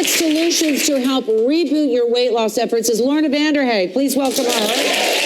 solutions to help reboot your weight loss efforts is Lorna Vanderhaeghe. Please welcome her.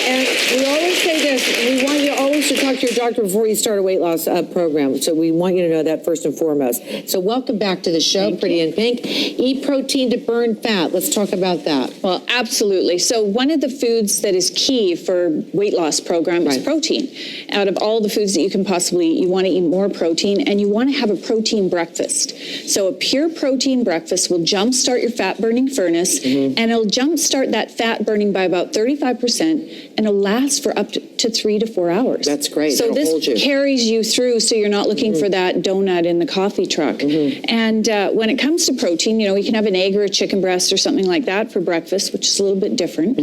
And we always say this, we want you always to talk to your doctor before you start a weight loss program. So we want you to know that first and foremost. So welcome back to the show, Pretty in Pink. Eat protein to burn fat. Let's talk about that. Well, absolutely. So one of the foods that is key for weight loss program is protein. Out of all the foods that you can possibly eat, you want to eat more protein, and you want to have a protein breakfast. So a pure protein breakfast will jumpstart your fat burning furnace, and it'll jumpstart that fat burning by about 35%. And it'll last for up to 3 to 4 hours. That's great. So this carries you through, so you're not looking for that donut in the coffee truck. And when it comes to protein, you know, you can have an egg or a chicken breast or something like that for breakfast, which is a little bit different.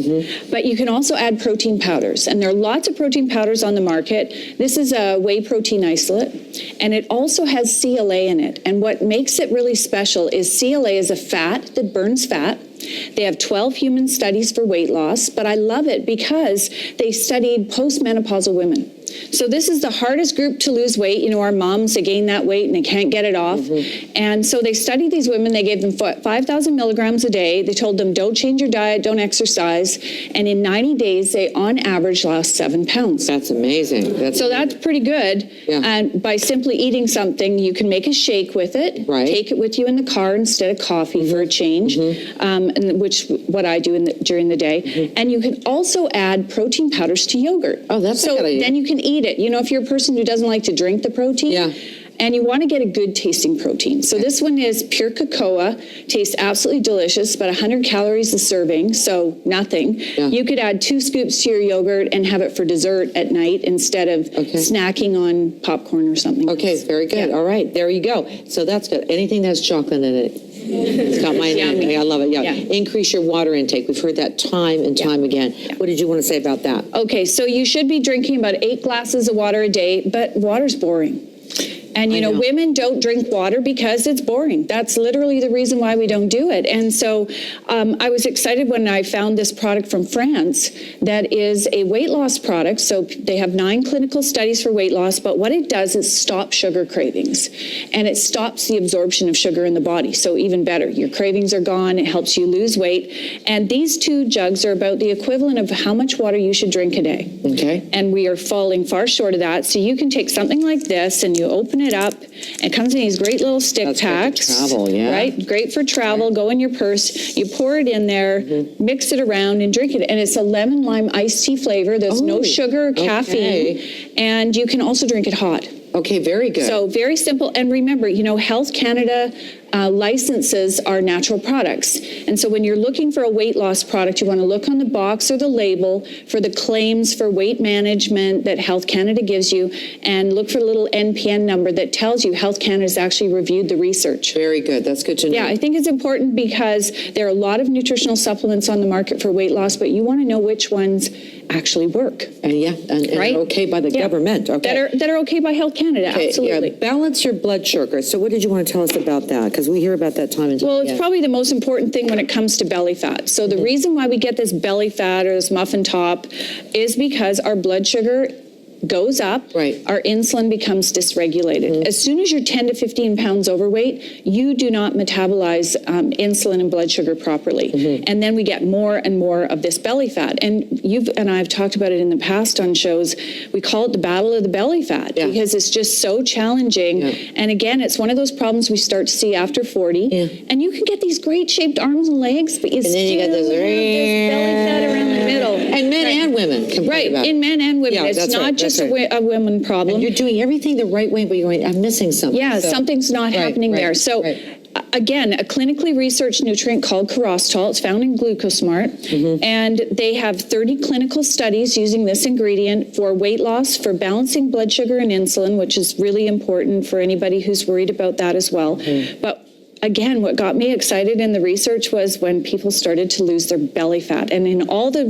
But you can also add protein powders. And there are lots of protein powders on the market. This is a whey protein isolate, and it also has CLA in it. And what makes it really special is CLA is a fat that burns fat. They have 12 human studies for weight loss, but I love it because they studied postmenopausal women. So this is the hardest group to lose weight. You know, our moms, they gain that weight and they can't get it off. And so they studied these women. They gave them 5,000 milligrams a day. They told them, don't change your diet, don't exercise. And in 90 days, they on average lost 7 pounds. That's amazing. That's pretty good. And by simply eating something, you can make a shake with it. Take it with you in the car instead of coffee for a change, and which what I do during the day. And you can also add protein powders to yogurt. Oh, that's a good idea. Then you can eat it. You know, if you're a person who doesn't like to drink the protein, and you want to get a good tasting protein. So this one is pure cocoa, tastes absolutely delicious, about 100 calories a serving, so nothing. You could add 2 scoops to your yogurt and have it for dessert at night instead of snacking on popcorn or something. Very good. All right, there you go. So that's good. Anything that has chocolate in it. It's got my name. I love it. Increase your water intake. We've heard that time and time again. What did you want to say about that? Okay, so you should be drinking about 8 glasses of water a day, but water's boring. And, you know, women don't drink water because it's boring. That's literally the reason why we don't do it. And so I was excited when I found this product from France that is a weight loss product. So they have 9 clinical studies for weight loss, but what it does is stop sugar cravings. And it stops the absorption of sugar in the body. So even better, your cravings are gone. It helps you lose weight. And these 2 jugs are about the equivalent of how much water you should drink a day. And we are falling far short of that. So you can take something like this and you open it up. It comes in these great little stick packs. Great for travel, Right? Great for travel. Go in your purse. You pour it in there, mix it around, and drink it. And it's a lemon lime iced tea flavor. There's no sugar or caffeine. And you can also drink it hot. Okay, very good. So very simple. And remember, you know, Health Canada licenses are natural products. And so when you're looking for a weight loss product, you want to look on the box or the label for the claims for weight management that Health Canada gives you, and look for the little NPN number that tells you Health Canada has actually reviewed the research. Very good. That's good to know. Yeah, I think it's important because there are a lot of nutritional supplements on the market for weight loss, but you want to know which ones actually work. And are okay by the government. That are okay by Health Canada, absolutely. Balance your blood sugar. So what did you want to tell us about that? Because we hear about that time and time Well, it's probably the most important thing when it comes to belly fat. So the reason why we get this belly fat or this muffin top is because our blood sugar goes up, our insulin becomes dysregulated. As soon as you're 10 to 15 pounds overweight, you do not metabolize insulin and blood sugar properly. And then we get more and more of this belly fat. And you've and I've talked about it in the past on shows. We call it the battle of the belly fat because it's just so challenging. And again, it's one of those problems we start to see after 40. And you can get these great shaped arms and legs, but you still have this belly fat around the middle. And men and women complain about it. In men and women. It's not just a women problem. And you're doing everything the right way, but you're going, I'm missing something. Yeah, something's not happening there. So again, a clinically researched nutrient called Corostol. It's found in Glucosmart. And they have 30 clinical studies using this ingredient for weight loss, for balancing blood sugar and insulin, which is really important for anybody who's worried about that as well. But again, what got me excited in the research was when people started to lose their belly fat. And in all the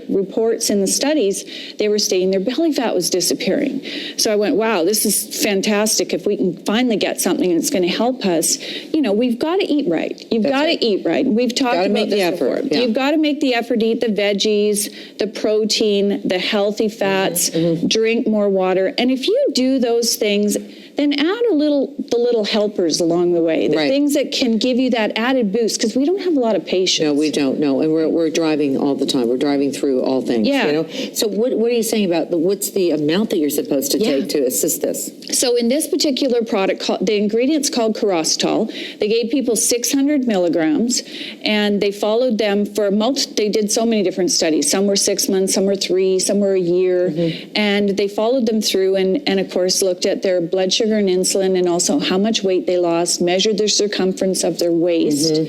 reports in the studies, they were stating their belly fat was disappearing. So I went, wow, this is fantastic. If we can finally get something that's going to help us, you know, we've got to eat right. You've got to eat right. We've talked about this before. You've got to make the effort to eat the veggies, the protein, the healthy fats, drink more water. And if you do those things, then add the little helpers along the way, the Right. things that can give you that added boost, because we don't have a lot of patience. No, we don't. No, and we're driving all the time. We're driving through all things. Yeah. You know. So what are you saying about what's the amount that you're supposed to Yeah. take to assist this? So in this particular product, the ingredient's called Corostol. They gave people 600 milligrams, and they followed them for they did so many different studies. Some were 6 months, some were 3, some were a year, and they followed them through and of course looked at their blood sugar and insulin and also how much weight they lost, measured their circumference of their waist.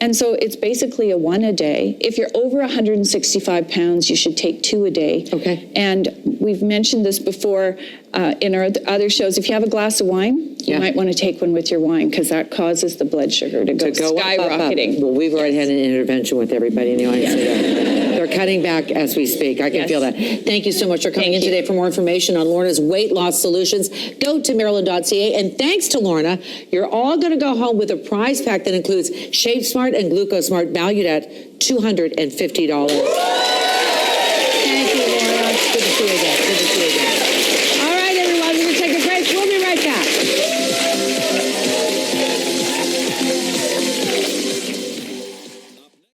And so it's basically a 1 a day. If you're over 165 pounds, you should take 2 a day. Okay. And we've mentioned this before in our other shows. If you have a glass of wine, you might want to take one with your wine, because that causes the blood sugar to go skyrocketing. Well, we've already had an intervention with everybody in the audience. They're cutting back as we speak. I can feel that. Thank you so much for coming in today. For more information on Lorna's weight loss solutions, go to maryland.ca. And thanks to Lorna, you're all going to go home with a prize pack that includes Shape Smart and Glucose Smart, valued at $250.